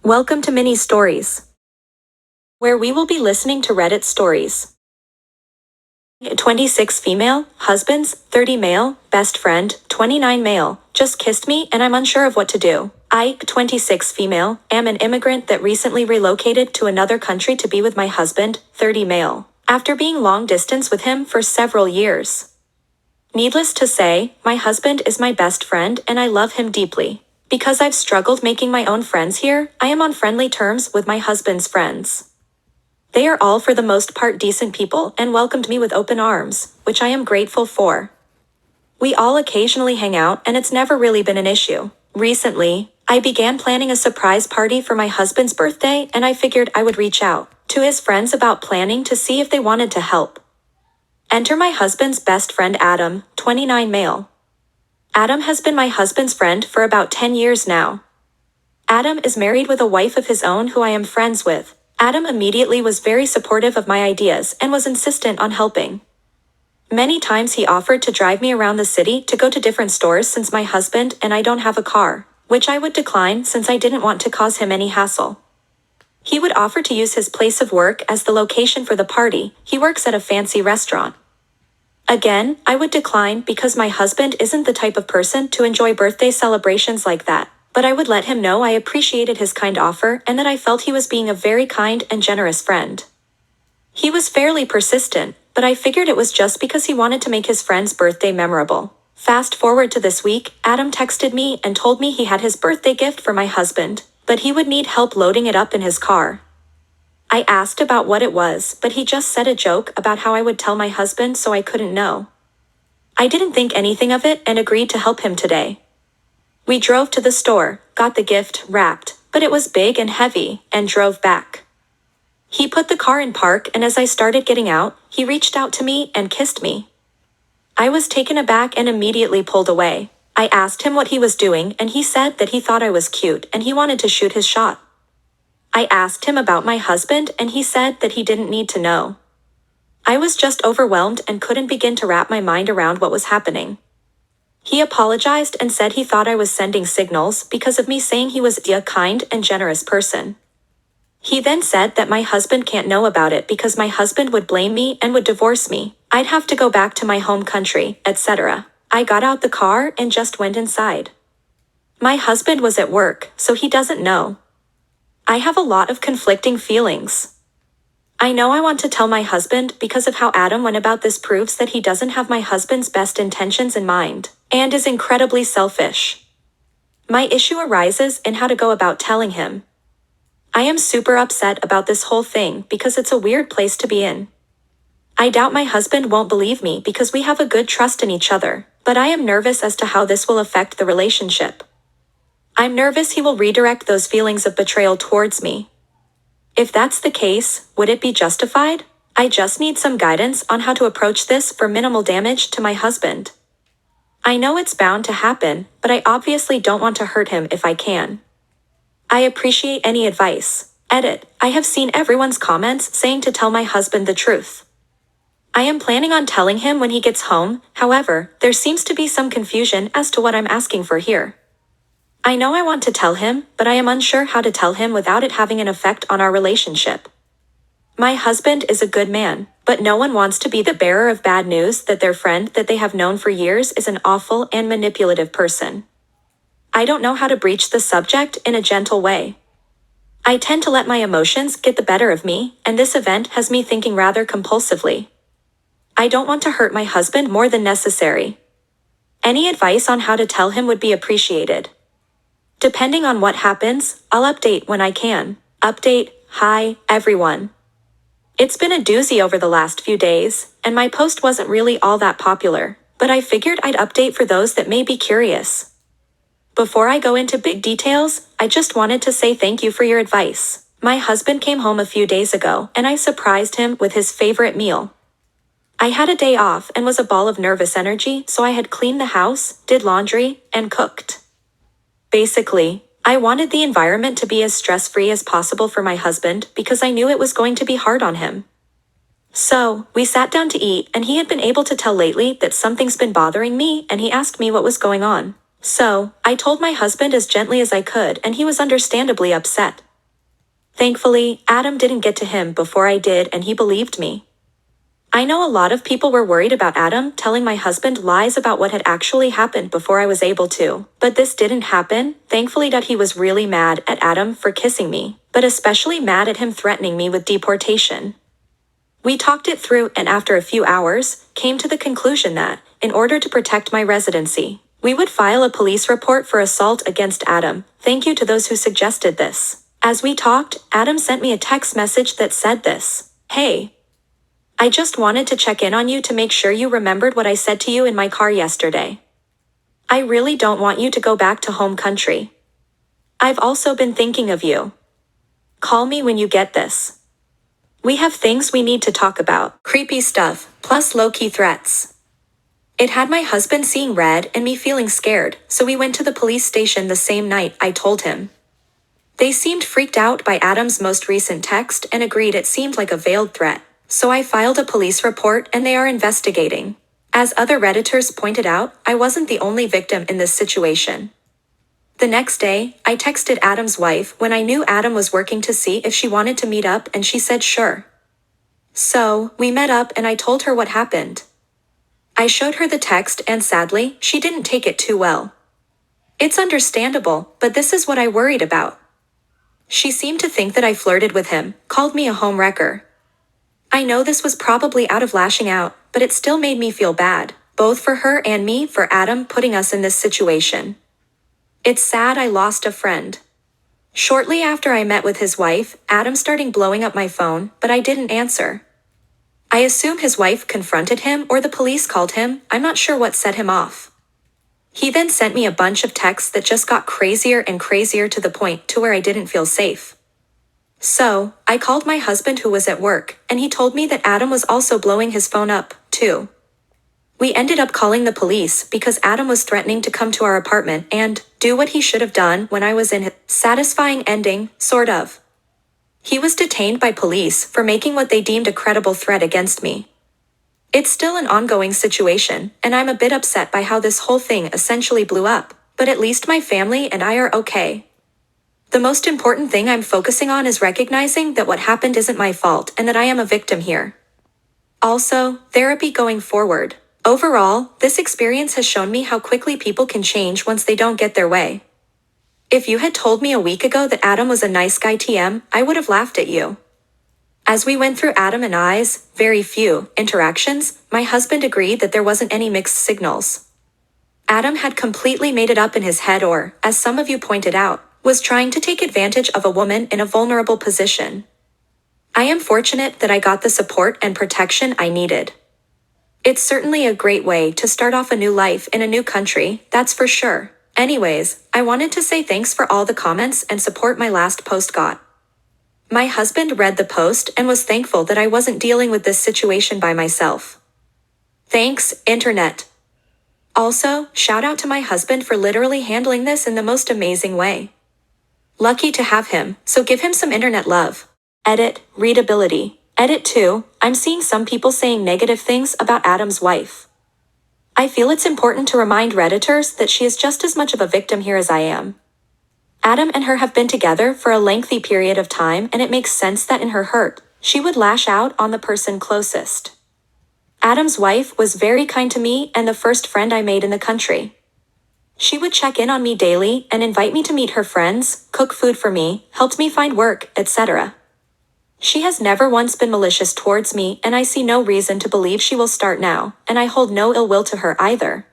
Welcome to Mini Stories, where we will be listening to Reddit stories. 26 female, husbands, 30 male, best friend, 29 male, just kissed me and I'm unsure of what to do. I, 26 female, am an immigrant that recently relocated to another country to be with my husband, 30 male, after being long distance with him for several years. Needless to say, my husband is my best friend and I love him deeply. Because I've struggled making my own friends here, I am on friendly terms with my husband's friends. They are all for the most part decent people and welcomed me with open arms, which I am grateful for. We all occasionally hang out and it's never really been an issue. Recently, I began planning a surprise party for my husband's birthday and I figured I would reach out to his friends about planning to see if they wanted to help. Enter my husband's best friend Adam, 29 male. Adam has been my husband's friend for about 10 years now. Adam is married with a wife of his own who I am friends with. Adam immediately was very supportive of my ideas and was insistent on helping. Many times he offered to drive me around the city to go to different stores since my husband and I don't have a car, which I would decline since I didn't want to cause him any hassle. He would offer to use his place of work as the location for the party. He works at a fancy restaurant. Again, I would decline because my husband isn't the type of person to enjoy birthday celebrations like that, but I would let him know I appreciated his kind offer and that I felt he was being a very kind and generous friend. He was fairly persistent, but I figured it was just because he wanted to make his friend's birthday memorable. Fast forward to this week, Adam texted me and told me he had his birthday gift for my husband, but he would need help loading it up in his car. I asked about what it was, but he just said a joke about how I would tell my husband so I couldn't know. I didn't think anything of it and agreed to help him today. We drove to the store, got the gift wrapped, but it was big and heavy, and drove back. He put the car in park and as I started getting out, he reached out to me and kissed me. I was taken aback and immediately pulled away. I asked him what he was doing and he said that he thought I was cute and he wanted to shoot his shot. I asked him about my husband and he said that he didn't need to know. I was just overwhelmed and couldn't begin to wrap my mind around what was happening. He apologized and said he thought I was sending signals because of me saying he was a kind and generous person. He then said that my husband can't know about it because my husband would blame me and would divorce me. I'd have to go back to my home country, etc. I got out the car and just went inside. My husband was at work, so he doesn't know. I have a lot of conflicting feelings. I know I want to tell my husband because of how Adam went about this proves that he doesn't have my husband's best intentions in mind, and is incredibly selfish. My issue arises in how to go about telling him. I am super upset about this whole thing because it's a weird place to be in. I doubt my husband won't believe me because we have a good trust in each other, but I am nervous as to how this will affect the relationship. I'm nervous he will redirect those feelings of betrayal towards me. If that's the case, would it be justified? I just need some guidance on how to approach this for minimal damage to my husband. I know it's bound to happen, but I obviously don't want to hurt him if I can. I appreciate any advice. Edit. I have seen everyone's comments saying to tell my husband the truth. I am planning on telling him when he gets home, however, there seems to be some confusion as to what I'm asking for here. I know I want to tell him, but I am unsure how to tell him without it having an effect on our relationship. My husband is a good man, but no one wants to be the bearer of bad news that their friend that they have known for years is an awful and manipulative person. I don't know how to breach the subject in a gentle way. I tend to let my emotions get the better of me, and this event has me thinking rather compulsively. I don't want to hurt my husband more than necessary. Any advice on how to tell him would be appreciated. Depending on what happens, I'll update when I can. Update. Hi, everyone. It's been a doozy over the last few days, and my post wasn't really all that popular, but I figured I'd update for those that may be curious. Before I go into big details, I just wanted to say thank you for your advice. My husband came home a few days ago, and I surprised him with his favorite meal. I had a day off and was a ball of nervous energy, so I had cleaned the house, did laundry, and cooked. Basically, I wanted the environment to be as stress-free as possible for my husband because I knew it was going to be hard on him. So, we sat down to eat and he had been able to tell lately that something's been bothering me and he asked me what was going on. So, I told my husband as gently as I could and he was understandably upset. Thankfully, Adam didn't get to him before I did and he believed me. I know a lot of people were worried about Adam telling my husband lies about what had actually happened before I was able to, but this didn't happen. Thankfully that he was really mad at Adam for kissing me, but especially mad at him threatening me with deportation. We talked it through and after a few hours, came to the conclusion that, in order to protect my residency, we would file a police report for assault against Adam. Thank you to those who suggested this. As we talked, Adam sent me a text message that said this: "Hey, I just wanted to check in on you to make sure you remembered what I said to you in my car yesterday. I really don't want you to go back to home country. I've also been thinking of you. Call me when you get this. We have things we need to talk about." Creepy stuff, plus low-key threats. It had my husband seeing red and me feeling scared, so we went to the police station the same night I told him. They seemed freaked out by Adam's most recent text and agreed it seemed like a veiled threat. So I filed a police report and they are investigating. As other Redditors pointed out, I wasn't the only victim in this situation. The next day, I texted Adam's wife when I knew Adam was working to see if she wanted to meet up and she said sure. So, we met up and I told her what happened. I showed her the text and sadly, she didn't take it too well. It's understandable, but this is what I worried about. She seemed to think that I flirted with him, called me a homewrecker. I know this was probably out of lashing out, but it still made me feel bad, both for her and me for Adam putting us in this situation. It's sad I lost a friend. Shortly after I met with his wife, Adam started blowing up my phone, but I didn't answer. I assume his wife confronted him or the police called him. I'm not sure what set him off. He then sent me a bunch of texts that just got crazier and crazier to the point to where I didn't feel safe. So, I called my husband who was at work, and he told me that Adam was also blowing his phone up, too. We ended up calling the police because Adam was threatening to come to our apartment and do what he should have done when I was in his satisfying ending, sort of. He was detained by police for making what they deemed a credible threat against me. It's still an ongoing situation, and I'm a bit upset by how this whole thing essentially blew up, but at least my family and I are okay. The most important thing I'm focusing on is recognizing that what happened isn't my fault and that I am a victim here. Also, therapy going forward. Overall, this experience has shown me how quickly people can change once they don't get their way. If you had told me a week ago that Adam was a nice guy TM, I would have laughed at you. As we went through Adam and I's very few interactions, my husband agreed that there wasn't any mixed signals. Adam had completely made it up in his head or, as some of you pointed out, was trying to take advantage of a woman in a vulnerable position. I am fortunate that I got the support and protection I needed. It's certainly a great way to start off a new life in a new country, that's for sure. Anyways, I wanted to say thanks for all the comments and support my last post got. My husband read the post and was thankful that I wasn't dealing with this situation by myself. Thanks, Internet. Also, shout out to my husband for literally handling this in the most amazing way. Lucky to have him, so give him some internet love. Edit, readability. Edit 2, I'm seeing some people saying negative things about Adam's wife. I feel it's important to remind Redditors that she is just as much of a victim here as I am. Adam and her have been together for a lengthy period of time and it makes sense that in her hurt, she would lash out on the person closest. Adam's wife was very kind to me and the first friend I made in the country. She would check in on me daily and invite me to meet her friends, cook food for me, helped me find work, etc. She has never once been malicious towards me and I see no reason to believe she will start now, and I hold no ill will to her either.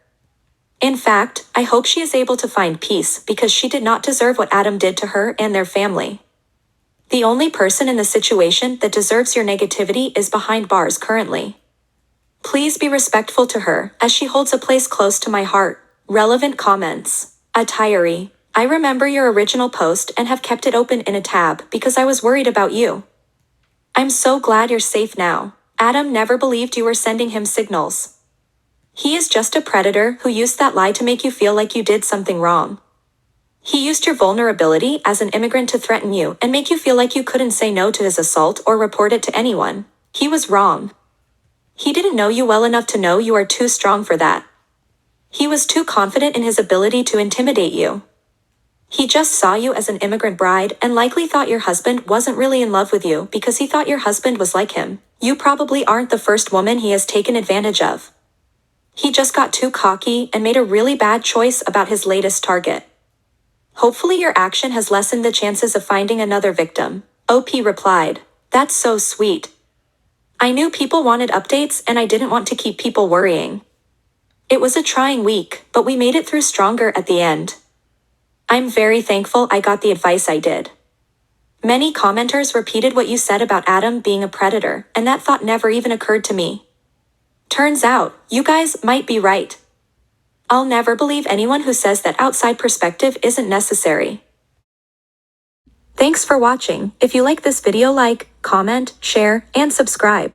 In fact, I hope she is able to find peace because she did not deserve what Adam did to her and their family. The only person in the situation that deserves your negativity is behind bars currently. Please be respectful to her, as she holds a place close to my heart. Relevant comments. Attiry. I remember your original post and have kept it open in a tab because I was worried about you. I'm so glad you're safe now. Adam never believed you were sending him signals. He is just a predator who used that lie to make you feel like you did something wrong. He used your vulnerability as an immigrant to threaten you and make you feel like you couldn't say no to his assault or report it to anyone. He was wrong. He didn't know you well enough to know you are too strong for that. He was too confident in his ability to intimidate you. He just saw you as an immigrant bride and likely thought your husband wasn't really in love with you because he thought your husband was like him. You probably aren't the first woman he has taken advantage of. He just got too cocky and made a really bad choice about his latest target. Hopefully your action has lessened the chances of finding another victim. OP replied. That's so sweet. I knew people wanted updates and I didn't want to keep people worrying. It was a trying week, but we made it through stronger at the end. I'm very thankful I got the advice I did. Many commenters repeated what you said about Adam being a predator, and that thought never even occurred to me. Turns out, you guys might be right. I'll never believe anyone who says that outside perspective isn't necessary. Thanks for watching. If you like this video, like, comment, share, and subscribe.